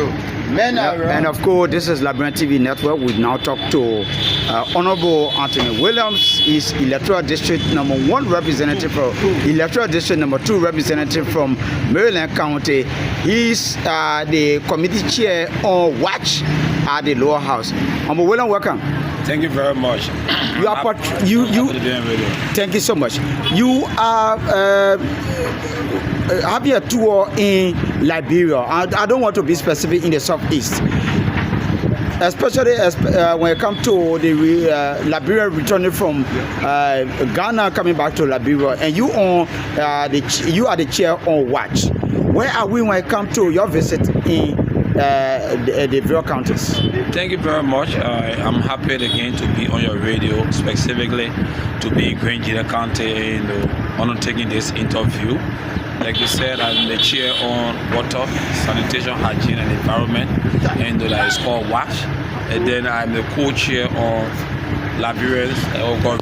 you. And of course, this is Liberian TV Network. We now talk to Honorable Anthony Williams. He's Electoral District number 1 representative for Electoral District number 2 representative from Maryland County. He's the committee chair on watch at the lower house. Honorable Williams, welcome. Thank you very much. You are thank you so much. You are having a tour in Liberia. I don't want to be specific in the southeast, especially when it comes to the Liberia returning from Ghana coming back to Liberia, and you are the chair on watch. Where are we when it comes to your visit in the various counties? Thank you very much. I'm happy again to be on your radio, specifically to be in Green County and undertaking this interview. Like you said, I'm the chair on water, sanitation, hygiene, and environment, and that is called WASH. And then I'm the co-chair of Liberians,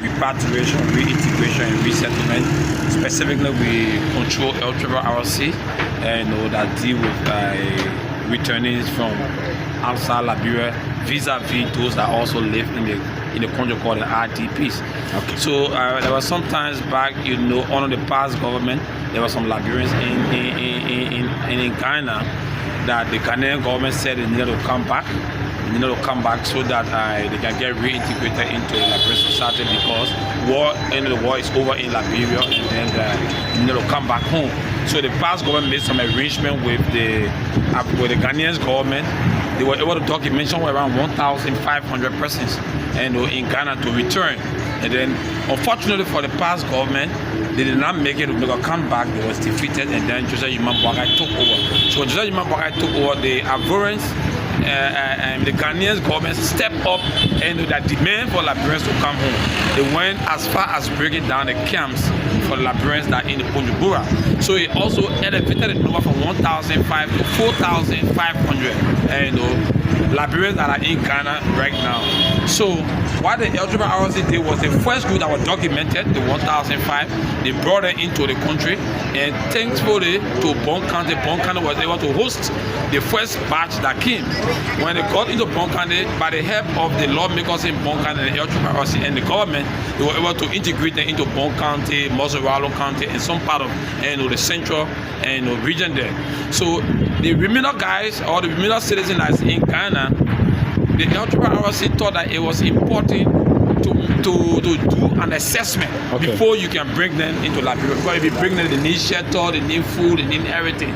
repatriation, reintegration, and resettlement. Specifically, we control LRRC and that deal with returnees from outside Liberia, vis-a-vis those that also live in the country called the RDPs. Okay. So there was sometimes back, under the past government, there were some Liberians in Ghana that the Ghanaian government said they needed to come back. They needed to come back so that they can get reintegrated into Liberian society because the war is over in Liberia, and then they needed to come back home. So the past government made some arrangement with the Ghanaian government. They were able to document somewhere around 1,500 persons and in Ghana to return. And then, unfortunately for the past government, they did not make it to make a comeback. They was defeated, and then Joseph Yimambuagai took over. So Joseph Yimambuagai took over. The abhorrence and the Ghanaian government stepped up and that demand for Liberians to come home. They went as far as breaking down the camps for Liberians that in the Punjabura. So it also elevated the number from 1,500 to 4,500 Liberians that are in Ghana right now. So what the LRRC did was the first group that was documented, the 1,005, they brought it into the country, and thankfully to Bon County was able to host the first batch that came. When they got into Bon County, by the help of the lawmakers in Bon County, the LRRC and the government, they were able to integrate them into Bon County, Mozaralo County, and some part of the central region there. So the remaining guys or the remaining citizens that's in Ghana, the LRRC thought that it was important to do an assessment before you can bring them into Liberia. Because if you bring them, they need shelter, they need food, they need everything.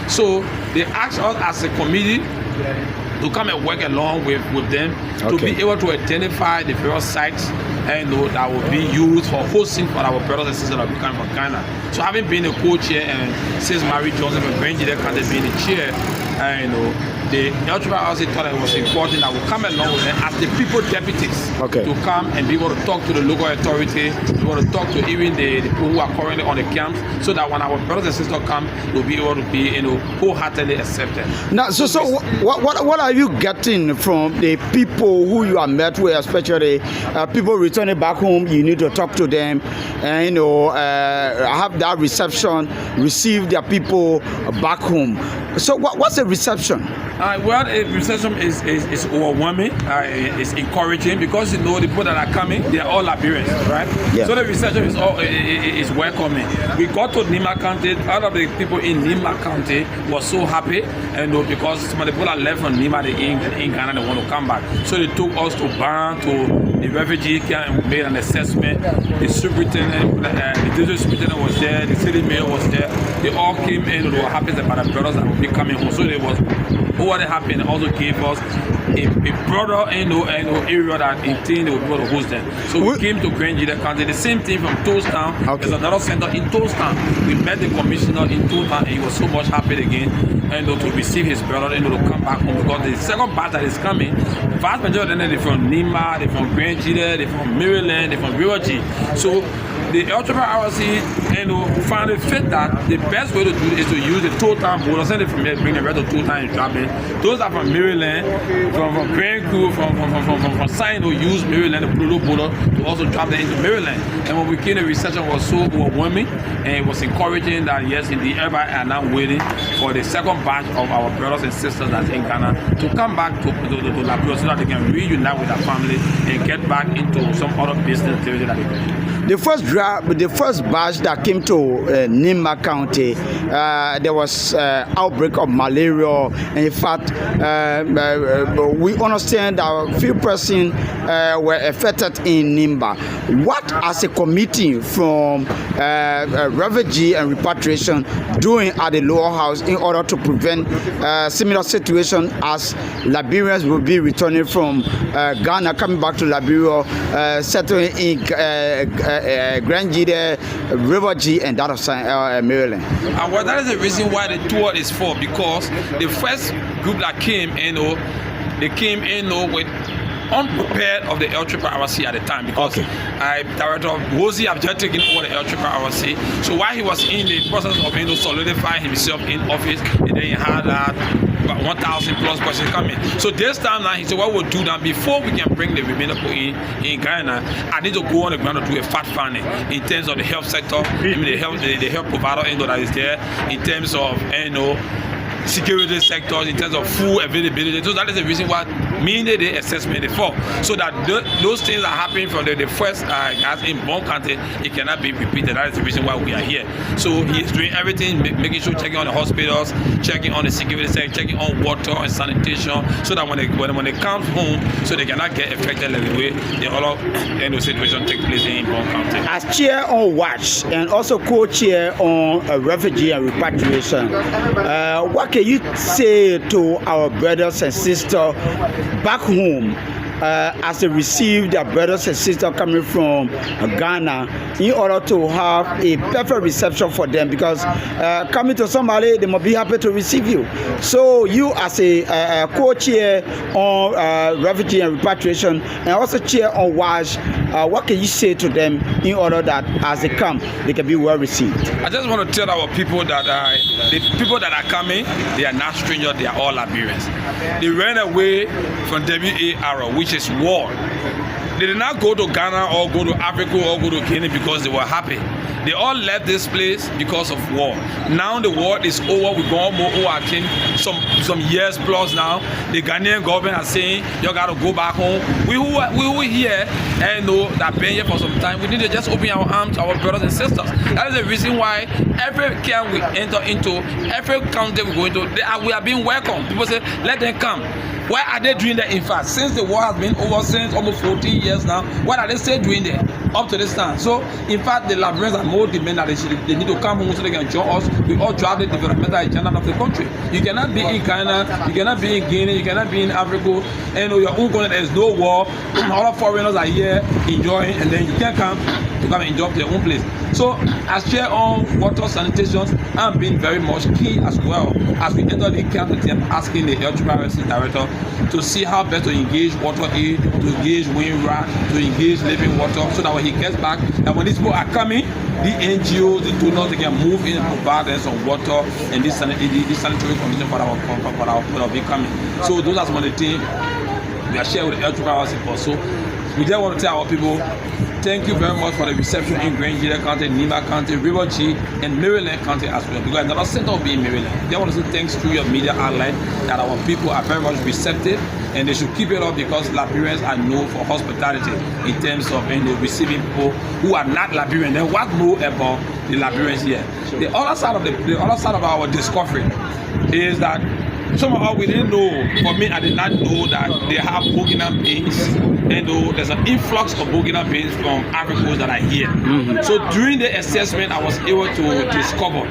So they asked us as a committee to come and work along with them to be able to identify the various sites and that will be used for hosting for our brothers and sisters that are coming from Ghana. So having been a co-chair and since Mary Johnson and Benji Kante being the chair, the LRRC thought it was important that we come along with them as the people deputies to come and be able to talk to the local authority, be able to talk to even the people who are currently on the camps, so that when our brothers and sisters come, we'll be able to be wholeheartedly accepted. Now, so what are you getting from the people who you are met with, especially people returning back home? You need to talk to them and have that reception, receive their people back home. So what's the reception? Well, the reception is overwhelming. It's encouraging because the people that are coming, they are all Liberians, right? Yeah. So the reception is welcoming. We got to Nima County. All of the people in Nima County was so happy, and because some of the people that left from Nima, they in Ghana, they want to come back. So they took us to Baran, to the refugee camp, and we made an assessment. The superintendent, the district superintendent was there. The city mayor was there. They all came in. They were happy about the brothers that would be coming home. So they was what happened also gave us a broader area that intended they would be able to host them. So we came to Grand County, the same thing from Toastown. There's another center in Toastown. We met the commissioner in Toastown and he was so much happy again to receive his brother to come back home, because the second batch that is coming, vast majority of them they're from Nima, they're from Grand they're from Maryland, they're from Refugee. So the LRRC and found it fit that the best way to do it is to use the two-time border. Send it from here, bring the rest of two-time and drop it. Those are from Maryland, from Grand Crew, from Sign to use Maryland, the Pluto border, to also drop that into Maryland. And when we came, the reception was so overwhelming, and it was encouraging that yes, indeed, everybody are now waiting for the second batch of our brothers and sisters that's in Ghana to come back to Liberia so that they can reunite with their family and get back into some other business activity that they can do. The first batch that came to Nimba County, there was outbreak of malaria. And in fact, we understand that a few persons were affected in Nimba. What, as a committee from refugee and repatriation, doing at the lower house in order to prevent similar situation as Liberians will be returning from Ghana, coming back to Liberia, settling in Grand Gide, refugee, and that of Maryland? Well, that is the reason why the tour is for, because the first group that came in, they came in with unprepared of the L Triple RC at the time, because Director Wozi have just taken over the L Triple RC. So while he was in the process of solidifying himself in office, and then he had about 1,000 plus persons coming. So this time now, he said, what we'll do now, before we can bring the remainder in Ghana, I need to go on the ground to do a fact finding in terms of the health sector, the health provider that is there, in terms of security sectors, in terms of food availability. So that is the reason why the assessment is for, so that those things are happening from the first as in Bon County, it cannot be repeated. That is the reason why we are here. So he is doing everything, making sure, checking on the hospitals, checking on the security sector, checking on water and sanitation, so that when they come home, so they cannot get affected like the way the other situation take place in Bon County. As chair on watch and also co-chair on refugee and repatriation, what can you say to our brothers and sisters back home as they receive their brothers and sisters coming from Ghana, in order to have a perfect reception for them? Because coming to somebody, they must be happy to receive you. So you, as a co-chair on refugee and repatriation, and also chair on WASH, what can you say to them in order that as they come, they can be well received? I just want to tell our people that the people that are coming, they are not strangers, they are all Liberians. They ran away from WAR, which is war. They did not go to Ghana or go to Africa or go to Guinea because they were happy. They all left this place because of war. Now the war is over. We're going more over some years plus now. The Ghanaian government are saying you gotta go back home. We who are here and know that been here for some time, we need to just open our arms to our brothers and sisters. That is the reason why every camp we enter into, every county we go into, we are being welcomed. People say, let them come. Why are they doing that? In fact, since the war has been over since almost 14 years now, what are they still doing there up to this time? So, in fact, the Liberians are more demanding that they need to come home so they can join us. We all drive the developmental agenda of the country. You cannot be in Ghana, you cannot be in Guinea, you cannot be in Africa, and your own country, there is no war. All of foreigners are here enjoying, and then you can't come to come and enjoy their own place. So, as chair on water sanitation, I'm being very much key as well as we enter the county, asking the LGRC director to see how best to engage water aid, to engage WINRA, to engage living water, so that when he gets back, that when these people are coming, the NGOs, the donors, they can move in and provide them some water and this sanitary condition for our coming. So those are some of the things we are sharing with the LGRC also. We just want to tell our people, thank you very much for the reception in Grand Gide County, Nimba County, Refugee, and Maryland County as well. Because another center will be in Maryland. They want to say thanks to your media outlet that our people are very much receptive, and they should keep it up, because Liberians are known for hospitality in terms of receiving people who are not Liberian. Then what more about the Liberians here? The other side of our discovery is that somehow we didn't know. For me, I did not know that they have Burkina beans, and there's an influx of Burkina beans from Africans that are here. So during the assessment, I was able to discover,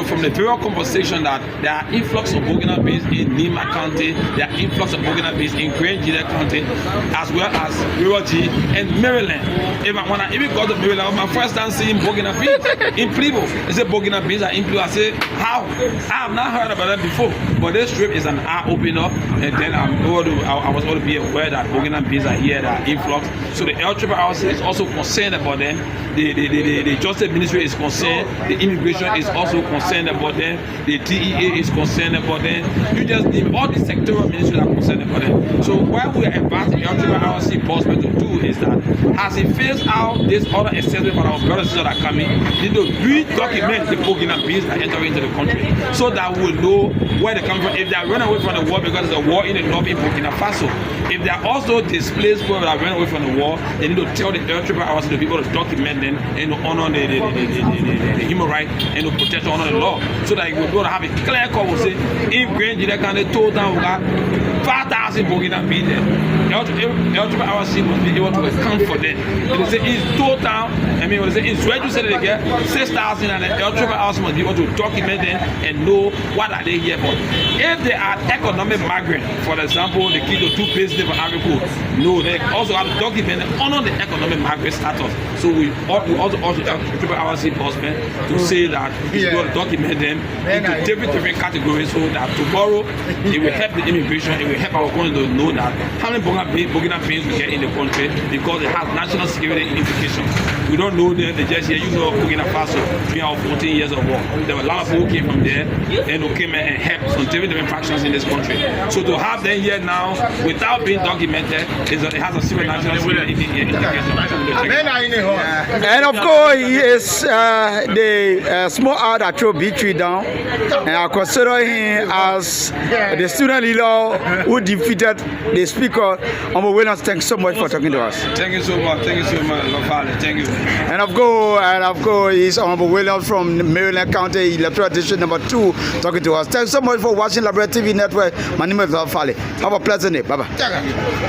from the very conversation, that there are influx of Burkina beans in Nimba County, there are influx of Burkina beans in Grand Gide County, as well as Refugee and Maryland. When I even got to Maryland, my first time seeing Burkina beans in Plibo. They said Burkina beans are in Plibo. I said, how? I have not heard about them before, but they strip is an eye opener, and then I was able to be aware that Bogina beings are here, that are influx. So the LRRC is also concerned about them. The Justice Ministry is concerned. The Immigration is also concerned about them. The DEA is concerned about them. You just name all the sectoral ministries are concerned about them. So what we are advising the LRRC boss to do is that as it phase out this other accessory for our brothers and sisters that are coming, they need to re-document the Bogina beings that enter into the country, so that we'll know where they come from. If they are running away from the war because there's a war in the north in Burkina Faso, if they are also displaced people that are running away from the war, they need to tell the LRRC to be able to document them and to honor the human rights and to protect honor the law, so that we will be able to have a clear call. We say if Grand Jide can told down 5,000 Burkina beings there, LRRC must be able to account for them. They say it's total. I mean, when they say it's registered again 6,000, and the LRRC must be able to document them and know what are they here for. If they are economic migrant, for example, the kids to do business for agriculture, no, they also have to document and honor the economic migrant status. So we also LRRC bossmen to say that we will document them into different categories, so that tomorrow it will help the immigration, it will help our country to know that how many Burkina beings we get in the country, because it has national security implications. We don't know them, they just here, you know, Burkina Faso, 14 years of war. There were a lot of people who came from there and who came and helped some different factions in this country. So to have them here now without being documented, it has a serious national security implication. And of course, he is the small owl that threw B3 down, and I consider him as the student leader who defeated the speaker. Thanks so much for talking to us. Thank you so much. Thank you so much, my father. Thank you. And of course, he's Honorable Williams from Maryland County Electoral District number 2 talking to us. Thanks so much for watching Liberia TV Network. My name is Love Fale. Have a pleasant day. Bye bye.